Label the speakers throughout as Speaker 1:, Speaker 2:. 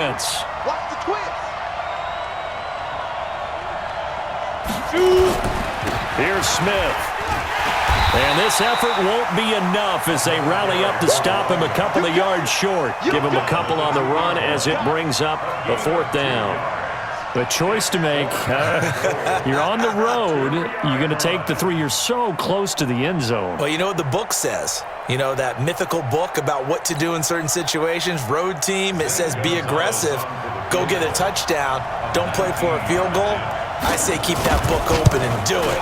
Speaker 1: Watch the twist.
Speaker 2: Here's Smith. And this effort won't be enough as they rally up to stop him a couple of yards short. Give him a couple on the run as it brings up a 4th down. A choice to make. You're on the road. You're going to take the 3. You're so close to the end zone.
Speaker 3: Well, you know what the book says. You know, that mythical book about what to do in certain situations. Road team, it says be aggressive. Go get a touchdown. Don't play for a field goal. I say keep that book open and do it.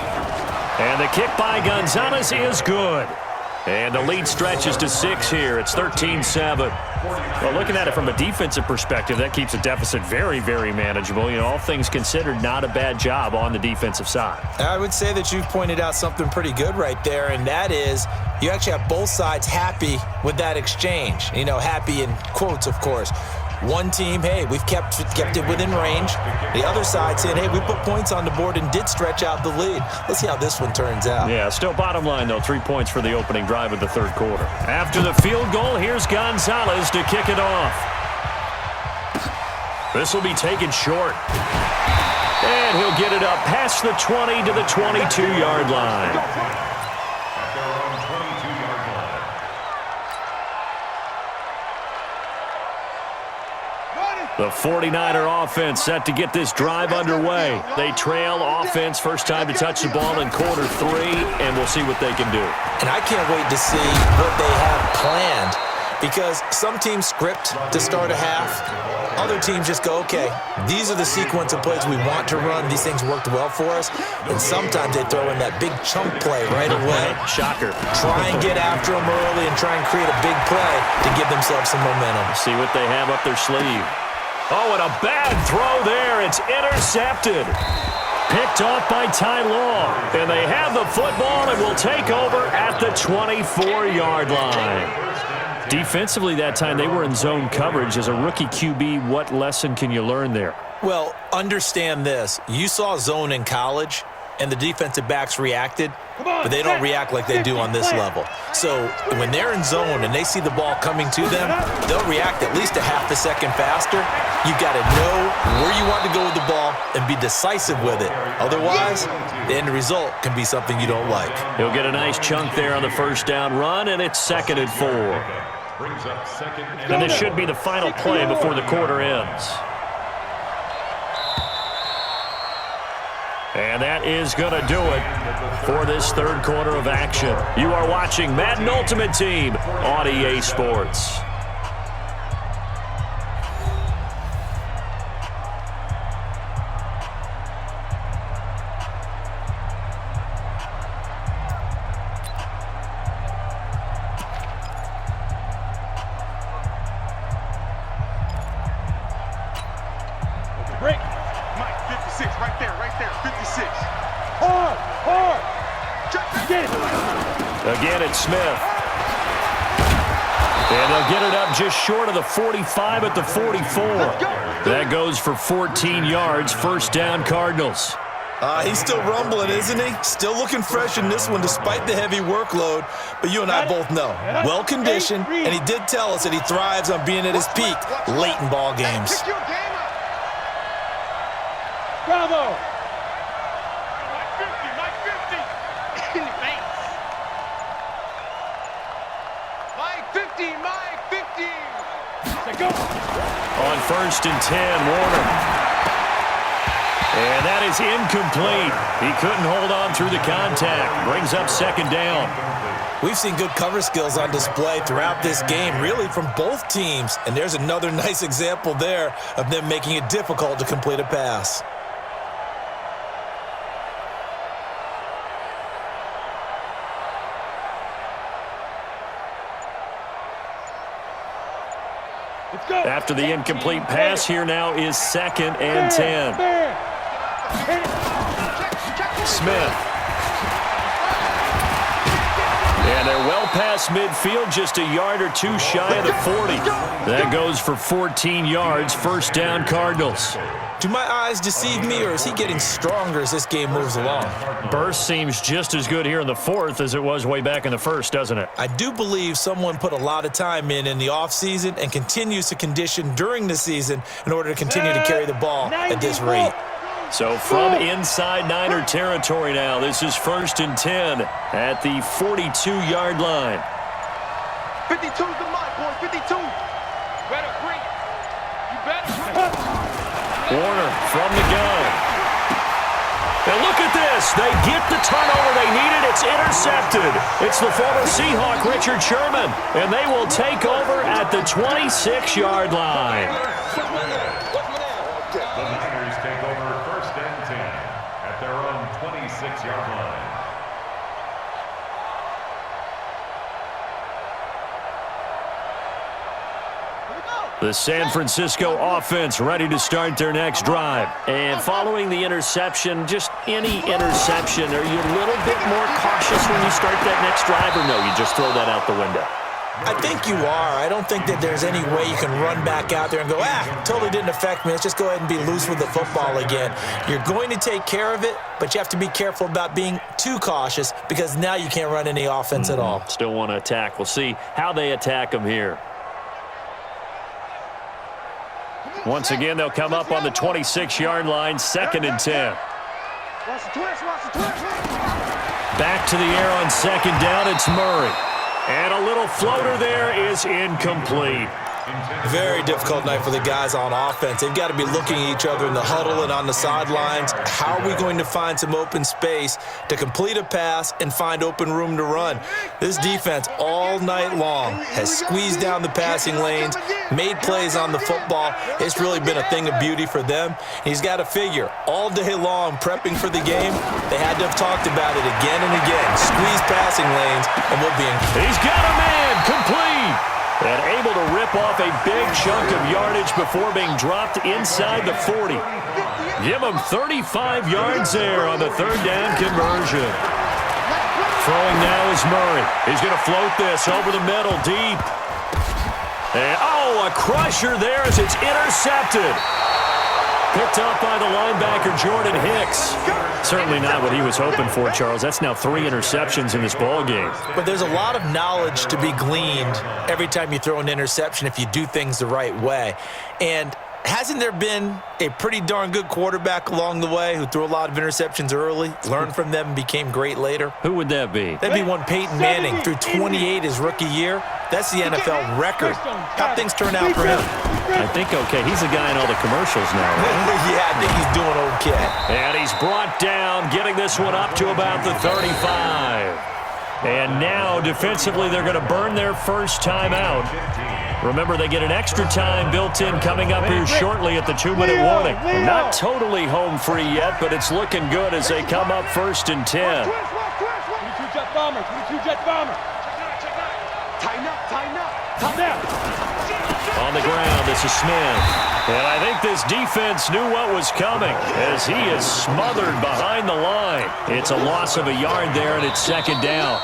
Speaker 2: And the kick by Gonzalez is good. And the lead stretches to 6 here. It's 13-7. Well, looking at it from a defensive perspective, that keeps the deficit very, very manageable. You know, all things considered, not a bad job on the defensive side.
Speaker 3: I would say that you've pointed out something pretty good right there, and that is you actually have both sides happy with that exchange. You know, happy in quotes, of course. One team, hey, we've kept it within range. The other side saying, hey, we put points on the board and did stretch out the lead. Let's see how this one turns out.
Speaker 2: Yeah, still bottom line, though, 3 points for the opening drive of the 3rd quarter. After the field goal, here's Gonzalez to kick it off. This will be taken short. And he'll get it up past the 20 to the 22-yard line. The 49er offense set to get this drive underway. They trail offense, first time to touch the ball in quarter 3, and we'll see what they can do.
Speaker 3: And I can't wait to see what they have planned, because some teams script to start a half. Other teams just go, okay, these are the sequence of plays we want to run. These things worked well for us. And sometimes they throw in that big chunk play right away.
Speaker 2: Shocker.
Speaker 3: Try and get after them early and try and create a big play to give themselves some momentum.
Speaker 2: See what they have up their sleeve. Oh, and a bad throw there. It's intercepted. Picked off by Ty Law. And they have the football and will take over at the 24-yard line. Defensively that time, they were in zone coverage. As a rookie QB, what lesson can you learn there?
Speaker 3: Well, understand this. You saw zone in college, and the defensive backs reacted, but they don't react like they do on this level. So when they're in zone and they see the ball coming to them, they'll react at least a half a second faster. You've got to know where you want to go with the ball and be decisive with it. Otherwise, the end result can be something you don't like.
Speaker 2: He'll get a nice chunk there on the first down run, and it's 2nd and 4. And this should be the final play before the quarter ends. And that is going to do it for this 3rd quarter of action. You are watching Madden Ultimate Team on EA Sports.
Speaker 1: Break. Mike, 56, right there, 56. Hard. Get it.
Speaker 2: Again, it's Smith. And they'll get it up just short of the 45 at the 44. That goes for 14 yards, first down Cardinals.
Speaker 3: He's still rumbling, isn't he? Still looking fresh in this one despite the heavy workload. But you and I both know, well-conditioned, and he did tell us that he thrives on being at his peak late in ball games.
Speaker 1: Bravo. Mike 50. Go.
Speaker 2: On 1st and 10, Warner. And that is incomplete. He couldn't hold on through the contact. Brings up 2nd down.
Speaker 3: We've seen good cover skills on display throughout this game, really from both teams. And there's another nice example there of them making it difficult to complete a pass.
Speaker 2: After the incomplete pass, here now is 2nd and 10. Smith. And they're well past midfield, just a yard or two shy of the 40. That goes for 14 yards, first down Cardinals.
Speaker 3: Do my eyes deceive me, or is he getting stronger as this game moves along?
Speaker 2: Burst seems just as good here in the fourth as it was way back in the first, doesn't it?
Speaker 3: I do believe someone put a lot of time in the offseason and continues to condition during the season in order to continue to carry the ball at this rate.
Speaker 2: So from inside Niner territory now, this is 1st and 10 at the 42-yard line.
Speaker 1: 52's the mark, boy. 52. Better bring it. You better.
Speaker 2: Warner from the gun. And look at this. They get the turnover they needed. It's intercepted. It's the former Seahawk, Richard Sherman. And they will take over at the 26-yard line.
Speaker 4: The Niners take over 1st and 10 at their own 26-yard line.
Speaker 2: The San Francisco offense ready to start their next drive. And following the interception, just any interception, are you a little bit more cautious when you start that next drive, or no, you just throw that out the window?
Speaker 3: I think you are. I don't think that there's any way you can run back out there and go, totally didn't affect me. Let's just go ahead and be loose with the football again. You're going to take care of it, but you have to be careful about being too cautious because now you can't run any offense at all.
Speaker 2: Still want to attack. We'll see how they attack them here. Once again, they'll come up on the 26-yard line, 2nd and 10. Back to the air on 2nd down, it's Murray. And a little floater there is incomplete.
Speaker 3: Very difficult night for the guys on offense. They've got to be looking at each other in the huddle and on the sidelines. How are we going to find some open space to complete a pass and find open room to run? This defense all night long has squeezed down the passing lanes, made plays on the football. It's really been a thing of beauty for them. He's got to figure all day long prepping for the game. They had to have talked about it again and again. Squeeze passing lanes and we'll be in.
Speaker 2: He's got a man complete. And able to rip off a big chunk of yardage before being dropped inside the 40. Give him 35 yards there on the 3rd down conversion. Throwing now is Murray. He's going to float this over the middle deep. And, a crusher there as it's intercepted. Picked up by the linebacker, Jordan Hicks. Certainly not what he was hoping for, Charles. That's now 3 interceptions in this ball game.
Speaker 3: But there's a lot of knowledge to be gleaned every time you throw an interception if you do things the right way. And hasn't there been a pretty darn good quarterback along the way who threw a lot of interceptions early, learned from them, and became great later?
Speaker 2: Who would that be?
Speaker 3: That'd be one Peyton Manning, threw 28 his rookie year. That's the NFL record. How'd things turn out for him?
Speaker 2: I think okay. He's a guy in all the commercials now, right?
Speaker 3: Yeah, I think he's doing okay.
Speaker 2: And he's brought down, getting this one up to about the 35. And now, defensively, they're going to burn their first time out. Remember, they get an extra time built in coming up here shortly at the 2-minute warning. Not totally home free yet, but it's looking good as they come up 1st and 10.
Speaker 1: 22 jet bomber, 22 jet bomber. Tighten up.
Speaker 2: On the ground, this is Smith. And I think this defense knew what was coming as he is smothered behind the line. It's a loss of a yard there, and it's 2nd down.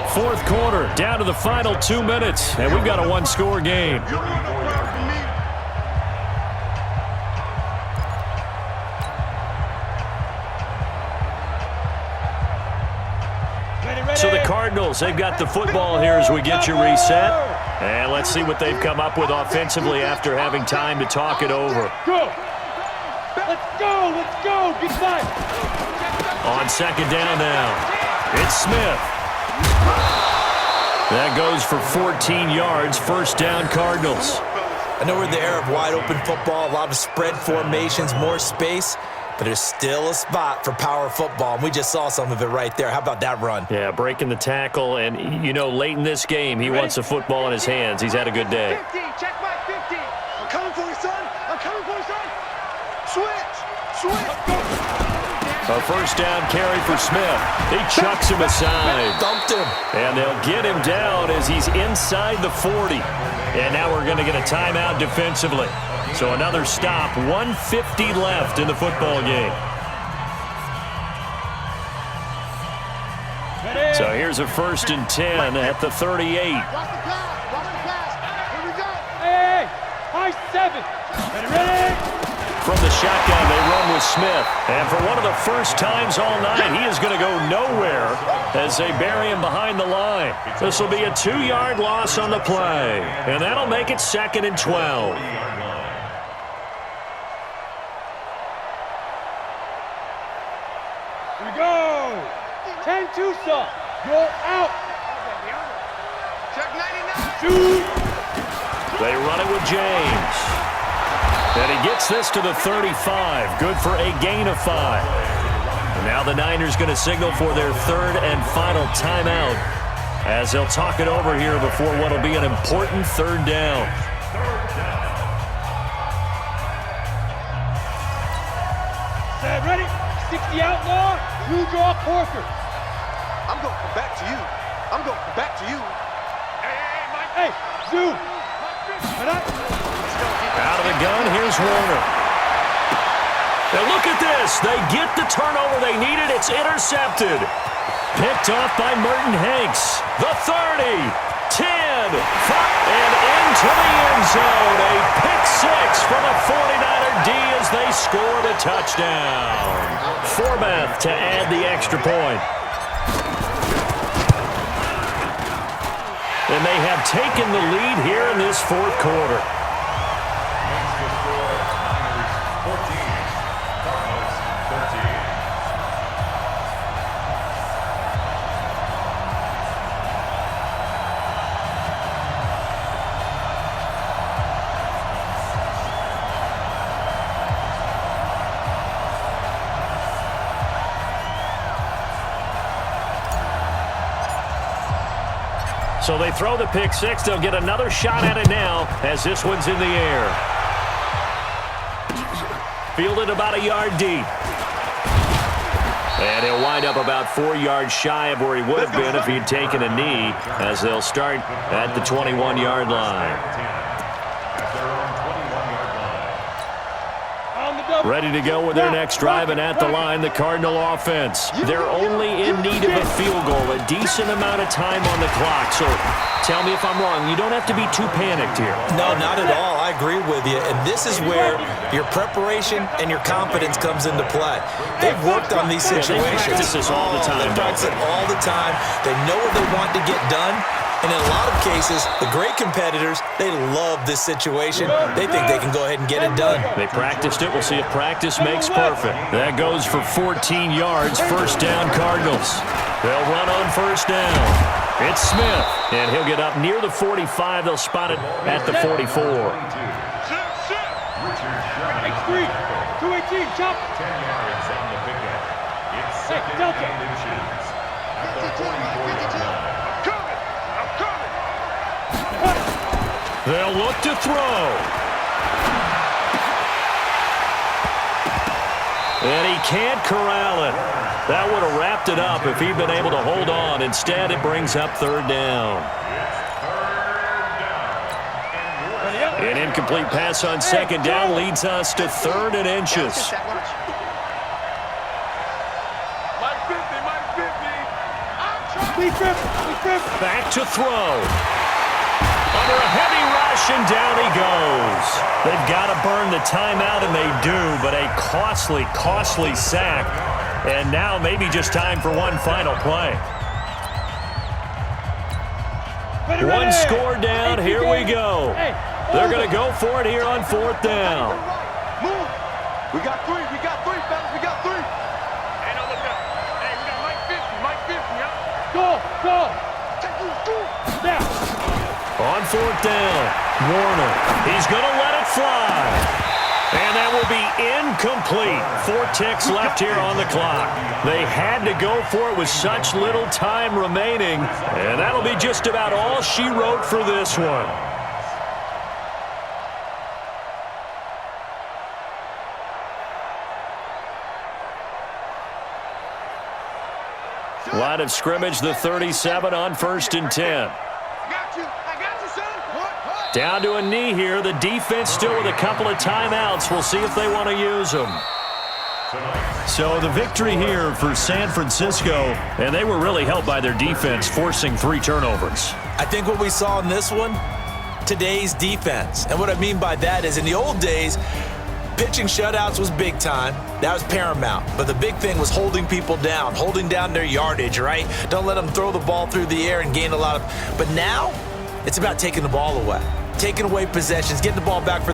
Speaker 2: 4th quarter, down to the final 2 minutes, and we've got a 1-score game. So the Cardinals, they've got the football here as we get you reset. And let's see what they've come up with offensively after having time to talk it over.
Speaker 1: Go! Let's go! Get five!
Speaker 2: On 2nd down now, it's Smith. That goes for 14 yards, 1st down Cardinals.
Speaker 3: I know we're in the era of wide-open football, a lot of spread formations, more space, but there's still a spot for power football, and we just saw some of it right there. How about that run?
Speaker 2: Yeah, breaking the tackle, and, late in this game, he wants the football in his hands. He's had a good day.
Speaker 1: 50, check my 50. I'm coming for you, son. Switch.
Speaker 2: A 1st down carry for Smith. He chucks him aside.
Speaker 3: Dumped him.
Speaker 2: And they'll get him down as he's inside the 40. And now we're going to get a timeout defensively. So another stop, 1:50 left in the football game. So here's Here's a 1st and 10 at the 38.
Speaker 1: Watch the pass. Watch the pass. Here we go. Hey, high 7. Ready?
Speaker 2: From the shotgun, they run with Smith. And for one of the first times all night, he is going to go nowhere as they bury him behind the line. This will be a 2-yard loss on the play. And that'll make it 2nd and 12.
Speaker 1: Here we go. 10-2 stop. Go out. Check 99. Shoot.
Speaker 2: They run it with James. And he gets this to the 35. Good for a gain of 5. And now the Niners going to signal for their 3rd and final timeout as they'll talk it over here before what will be an important 3rd down.
Speaker 1: Set, ready? 60 outlaw. You draw Corker. I'm going to come back to you. I'm going to come back to you. Hey, Mike. Hey, Zoom.
Speaker 2: Out of the gun, here's Warner. Now look at this. They get the turnover they needed. It's intercepted. Picked off by Merton Hanks. The 30, 10, 5, and into the end zone. A pick 6 from a 49er D as they score the touchdown. Forbath to add the extra point. And they have taken the lead here in this 4th quarter. So they throw the pick 6. They'll get another shot at it now as this one's in the air. Fielded about a yard deep. And he'll wind up about 4 yards shy of where he would have been if he'd taken a knee as they'll start at the 21-yard line. Ready to go with their next drive, and at the line, the Cardinal offense. They're only in need of a field goal, a decent amount of time on the clock. So tell me if I'm wrong. You don't have to be too panicked here.
Speaker 3: No, not at all. I agree with you. And this is where your preparation and your confidence comes into play. They've worked on these situations.
Speaker 2: They practice this all the time.
Speaker 3: They practice it all the time. They know what they want to get done. And in a lot of cases, the great competitors, they love this situation. They think they can go ahead and get it done.
Speaker 2: They practiced it. We'll see if practice makes perfect. That goes for 14 yards. 1st down, Cardinals. They'll run on 1st down. It's Smith, and he'll get up near the 45. They'll spot it at the 44.
Speaker 1: X3, 218, chop.
Speaker 4: 10 yards on the pickup. It's 2nd
Speaker 1: Delta.
Speaker 4: and inches at the 44-yard line.
Speaker 2: They'll look to throw. And he can't corral it. That would have wrapped it up if he'd been able to hold on. Instead, it brings up 3rd down. An incomplete pass on 2nd down leads us to 3rd and inches. Back to throw. Under a heavy rush, and down he goes. They've got to burn the timeout, and they do, but a costly, costly sack. And now maybe just time for one final play. One score down, here we go. They're going to go for it here on 4th down.
Speaker 1: Move. We got 3, fellas, we got 3. Hey, no, look up. Hey, we got Mike 50, yeah? Go. Now.
Speaker 2: On 4th down, Warner. He's going to let it fly. And that will be incomplete. 4 ticks left here on the clock. They had to go for it with such little time remaining. And that'll be just about all she wrote for this one. Line of scrimmage, the 37 on 1st and 10. Down to a knee here. The defense still with a couple of timeouts. We'll see if they want to use them. So the victory here for San Francisco, and they were really helped by their defense, forcing 3 turnovers.
Speaker 3: I think what we saw in this one, today's defense. And what I mean by that is in the old days, pitching shutouts was big time. That was paramount. But the big thing was holding people down, holding down their yardage, right? Don't let them throw the ball through the air and gain a lot of... But now, it's about taking the ball away, taking away possessions, getting the ball back for